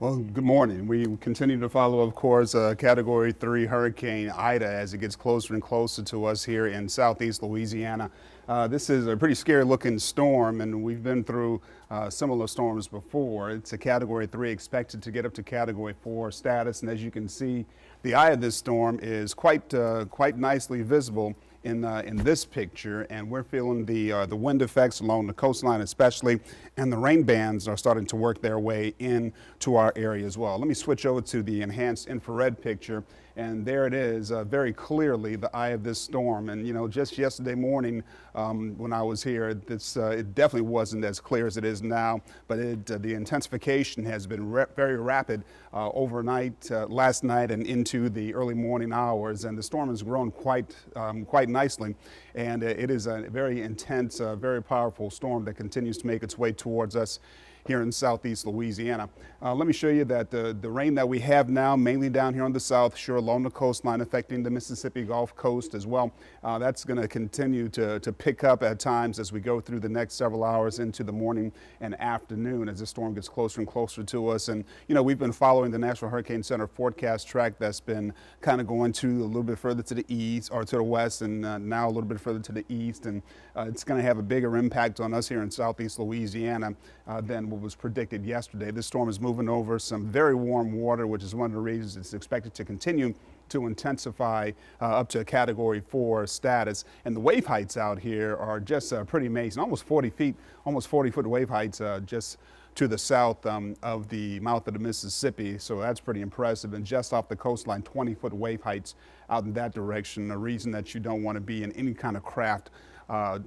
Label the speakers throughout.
Speaker 1: Well, good morning. We continue to follow, of course, Category 3 Hurricane Ida as it gets closer and closer to us here in southeast Louisiana. This is a pretty scary looking storm, and we've been through similar storms before. It's a Category 3, expected to get up to Category 4 status, and as you can see, the eye of this storm is quite nicely visible in this picture, and we're feeling the wind effects along the coastline especially, and the rain bands are starting to work their way into our area as well. Let me switch over to the enhanced infrared picture, and there it is, very clearly the eye of this storm. And you know, just yesterday morning when I was here, it definitely wasn't as clear as it is now, but the intensification has been very rapid overnight, last night, and into the early morning hours, and the storm has grown quite nicely, and it is a very intense, very powerful storm that continues to make its way towards us here in southeast Louisiana. Let me show you that the rain that we have now, mainly down here on the south shore along the coastline, affecting the Mississippi Gulf Coast as well. That's going to continue to pick up at times as we go through the next several hours into the morning and afternoon as the storm gets closer and closer to us. And you know, we've been following the National Hurricane Center forecast track that's been kind of going to a little bit further to the east or to the west, and now a little bit further to the east, and it's going to have a bigger impact on us here in southeast Louisiana than what was predicted yesterday. This storm is moving over some very warm water, which is one of the reasons it's expected to continue to intensify up to a Category 4 status. And the wave heights out here are just pretty amazing. Almost 40 feet, almost 40-foot wave heights just to the south of the mouth of the Mississippi. So that's pretty impressive. And just off the coastline, 20-foot wave heights out in that direction, a reason that you don't want to be in any kind of craft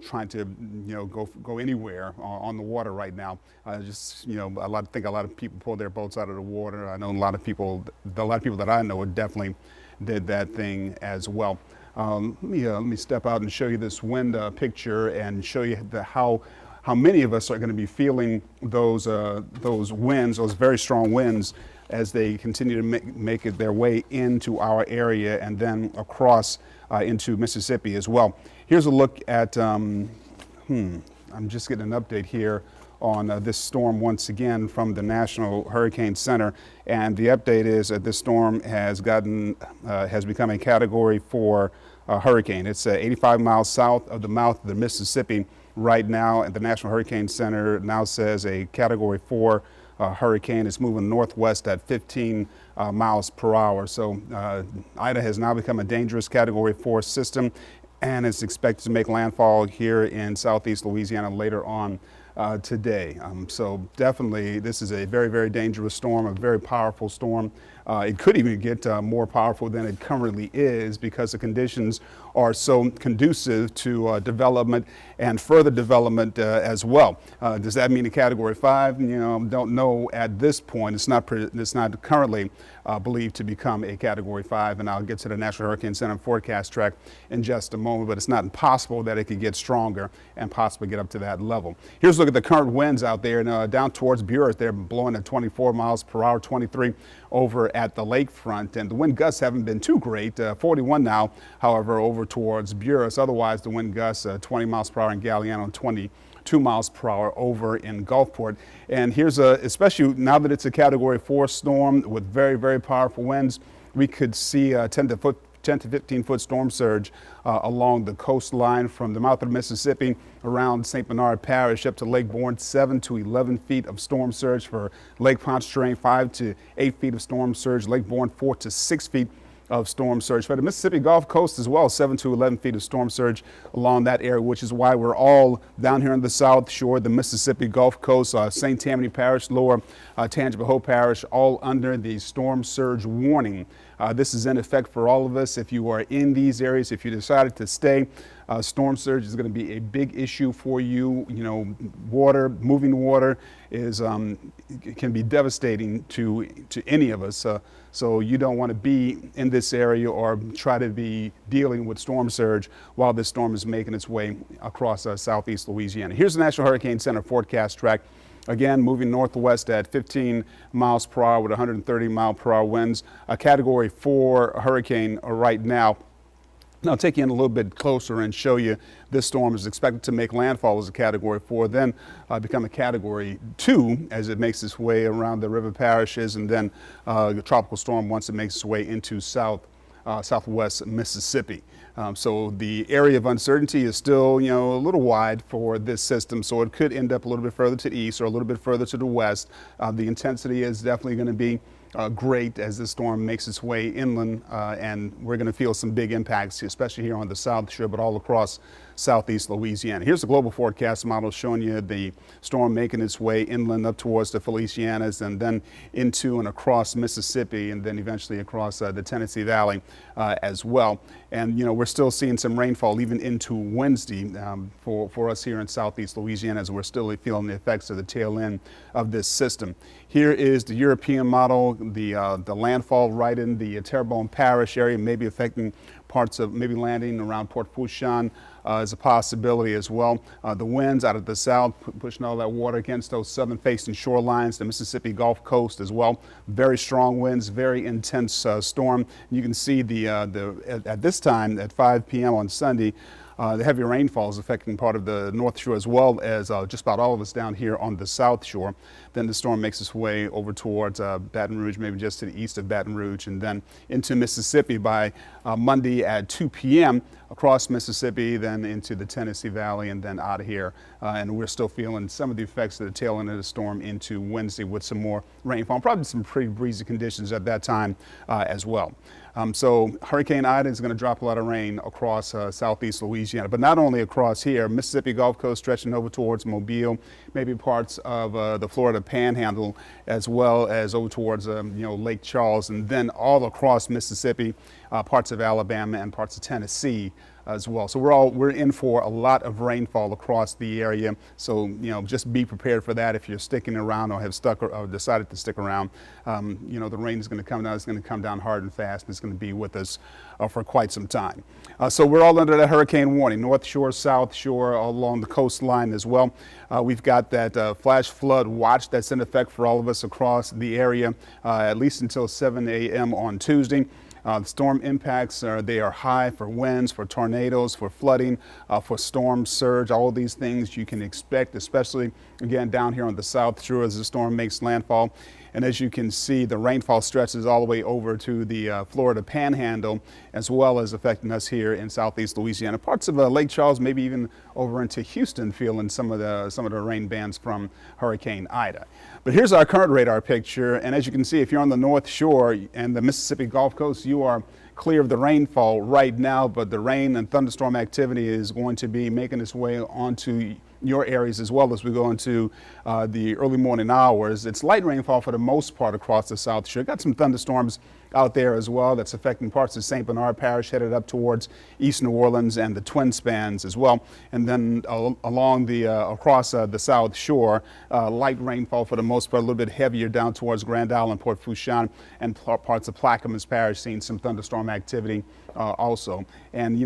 Speaker 1: trying to, you know, go anywhere on the water right now. Just, you know, I think a lot of people pull their boats out of the water. I know a lot of people that I know definitely did that thing as well. Let me step out and show you this wind picture and show you how many of us are going to be feeling those winds, those very strong winds, as they continue to make it their way into our area and then across into Mississippi as well. Here's a look at, I'm just getting an update here on this storm once again from the National Hurricane Center, and the update is that this storm has become a Category 4 hurricane. It's 85 miles south of the mouth of the Mississippi right now, and the National Hurricane Center now says a Category 4 hurricane is moving northwest at 15 miles per hour. So Ida has now become a dangerous Category 4 system, and it's expected to make landfall here in southeast Louisiana later on today. So definitely this is a very, very dangerous storm, a very powerful storm. It could even get more powerful than it currently is because the conditions are so conducive to development and further development as well. Does that mean a Category 5? You know, don't know at this point. It's not currently believed to become a Category 5, and I'll get to the National Hurricane Center forecast track in just a moment, but it's not impossible that it could get stronger and possibly get up to that level. Here's a look at the current winds out there, and down towards Buras, they're blowing at 24 miles per hour, 23 over at the lakefront, and the wind gusts haven't been too great, 41 now, however, over towards Buras. Otherwise, the wind gusts 20 miles per hour in Galliano and 22 miles per hour over in Gulfport. And here's especially now that it's a Category 4 storm with very, very powerful winds, we could see 10 to 15 foot storm surge along the coastline from the mouth of the Mississippi around St. Bernard Parish up to Lake Borgne. 7 to 11 feet of storm surge for Lake Pontchartrain, 5 to 8 feet of storm surge, Lake Borgne 4 to 6 feet of storm surge. For the Mississippi Gulf Coast as well, 7 to 11 feet of storm surge along that area, which is why we're all down here on the south shore, the Mississippi Gulf Coast, St. Tammany Parish, Lower Tangipahoa Hope Parish, all under the storm surge warning. This is in effect for all of us. If you are in these areas, if you decided to stay, storm surge is going to be a big issue for you. You know, moving water can be devastating to any of us. So you don't want to be in this area or try to be dealing with storm surge while this storm is making its way across southeast Louisiana. Here's the National Hurricane Center forecast track. Again, moving northwest at 15 miles per hour with 130 mile per hour winds. A Category 4 hurricane right now. Now, I'll take you in a little bit closer and show you this storm is expected to make landfall as a Category 4, then become a Category 2 as it makes its way around the river parishes, and then the tropical storm once it makes its way into southwest Mississippi. So the area of uncertainty is still, a little wide for this system, so it could end up a little bit further to the east or a little bit further to the west. The intensity is definitely going to be great as this storm makes its way inland, and we're going to feel some big impacts, especially here on the South Shore, but all across southeast Louisiana. Here's the global forecast model showing you the storm making its way inland up towards the Felicianas and then into and across Mississippi and then eventually across the Tennessee Valley as well. And we're still seeing some rainfall even into Wednesday for us here in southeast Louisiana, as we're still feeling the effects of the tail end of this system. Here is the European model, the landfall right in the Terrebonne Parish area, maybe affecting parts of, maybe landing around Port Fourchon is a possibility as well. The winds out of the south pushing all that water against those southern facing shorelines, the Mississippi Gulf Coast as well. Very strong winds, very intense storm. You can see at this time at 5 p.m. on Sunday, the heavy rainfall is affecting part of the North Shore as well as just about all of us down here on the South Shore. Then the storm makes its way over towards Baton Rouge, maybe just to the east of Baton Rouge, and then into Mississippi by Monday at 2 p.m. across Mississippi, then into the Tennessee Valley, and then out of here. And we're still feeling some of the effects of the tail end of the storm into Wednesday with some more rainfall, probably some pretty breezy conditions at that time as well. So Hurricane Ida is going to drop a lot of rain across southeast Louisiana, but not only across here, Mississippi Gulf Coast stretching over towards Mobile, maybe parts of the Florida Panhandle, as well as over towards Lake Charles, and then all across Mississippi, parts of Alabama and parts of Tennessee as well. So we're in for a lot of rainfall across the area. So just be prepared for that if you're sticking around or have stuck or decided to stick around. The rain is going to come down. It's going to come down hard and fast, and it's going to be with us for quite some time. So we're all under that hurricane warning, North Shore, South Shore, all along the coastline as well. We've got that flash flood watch that's in effect for all of us across the area, at least until 7 a.m. on Tuesday. The storm impacts they are high for winds, for tornadoes, for flooding, for storm surge. All of these things you can expect, especially again down here on the South Shore as the storm makes landfall. And as you can see, the rainfall stretches all the way over to the Florida Panhandle, as well as affecting us here in southeast Louisiana. Parts of Lake Charles, maybe even over into Houston, feeling some of the rain bands from Hurricane Ida. But here's our current radar picture, and as you can see, if you're on the North Shore and the Mississippi Gulf Coast, you are clear of the rainfall right now, but the rain and thunderstorm activity is going to be making its way onto your areas as well as we go into the early morning hours. It's light rainfall for the most part across the South Shore. Got some thunderstorms out there as well that's affecting parts of St. Bernard Parish headed up towards East New Orleans and the Twin Spans as well. And then along across the South Shore, light rainfall for the most part, a little bit heavier down towards Grand Island, Port Fourchon, and parts of Plaquemines Parish seeing some thunderstorm activity also. And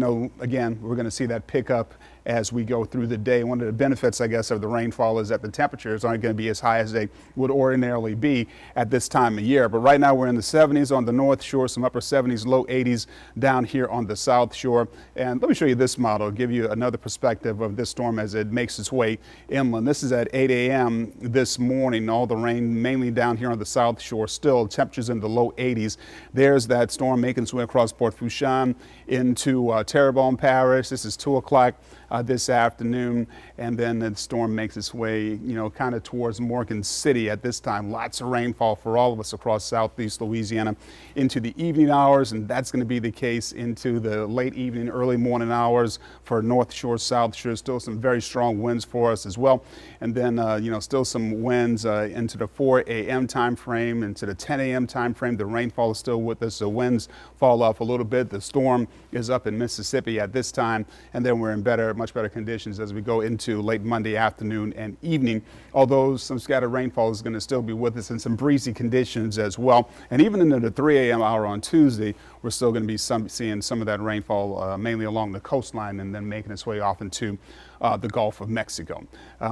Speaker 1: again, we're going to see that pick up as we go through the day. One of the benefits, I guess, of the rainfall is that the temperatures aren't going to be as high as they would ordinarily be at this time of year. But right now we're in the 70s on the North Shore, some upper 70s, low 80s down here on the South Shore. And let me show you this model, give you another perspective of this storm as it makes its way inland. This is at 8 a.m. this morning. All the rain mainly down here on the South Shore, still temperatures in the low 80s. There's that storm making its way across Port Fourchon into Terrebonne Parish. This is 2 o'clock this afternoon, and then the storm makes its way, kind of towards Morgan City at this time. Lots of rainfall for all of us across southeast Louisiana into the evening hours, and that's going to be the case into the late evening, early morning hours for North Shore, South Shore. Still some very strong winds for us as well, and then still some winds into the 4 a.m. time frame, into the 10 a.m. time frame. The rainfall is still with us. The winds fall off a little bit. The storm is up in Mississippi at this time, and then we're in much better conditions as we go into late Monday afternoon and evening, although some scattered rainfall is going to still be with us and some breezy conditions as well. And even into the 3 a.m. hour on Tuesday, we're still going to be seeing some of that rainfall mainly along the coastline and then making its way off into the Gulf of Mexico.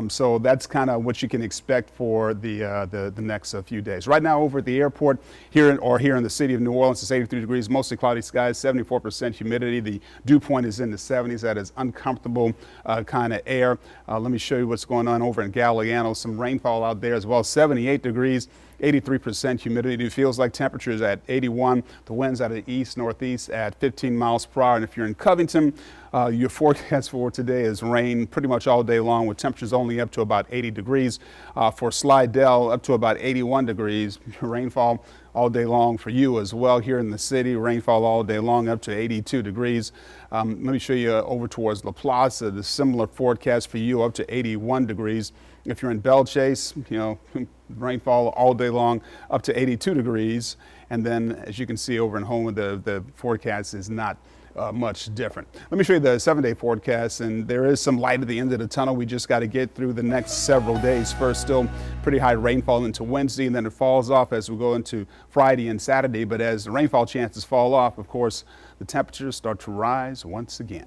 Speaker 1: So that's kind of what you can expect for the next few days. Right now over at the airport here in the city of New Orleans, it's 83 degrees, mostly cloudy skies, 74% humidity. The dew point is in the 70s. That is uncomfortable kind of air. Let me show you what's going on over in Galliano. Some rainfall out there as well, 78 degrees. 83% humidity. It feels like temperatures at 81. The winds out of the east northeast at 15 miles per hour. And if you're in Covington, your forecast for today is rain pretty much all day long, with temperatures only up to about 80 degrees. For Slidell, up to about 81 degrees. Rainfall all day long for you as well here in the city. Rainfall all day long up to 82 degrees. Let me show you over towards La Plaza, the similar forecast for you up to 81 degrees. If you're in Belle Chase, rainfall all day long up to 82 degrees. And then as you can see over in Houma, the forecast is not much different. Let me show you the 7-day forecast, and there is some light at the end of the tunnel. We just got to get through the next several days. First, still pretty high rainfall into Wednesday, and then it falls off as we go into Friday and Saturday. But as the rainfall chances fall off, of course, the temperatures start to rise once again.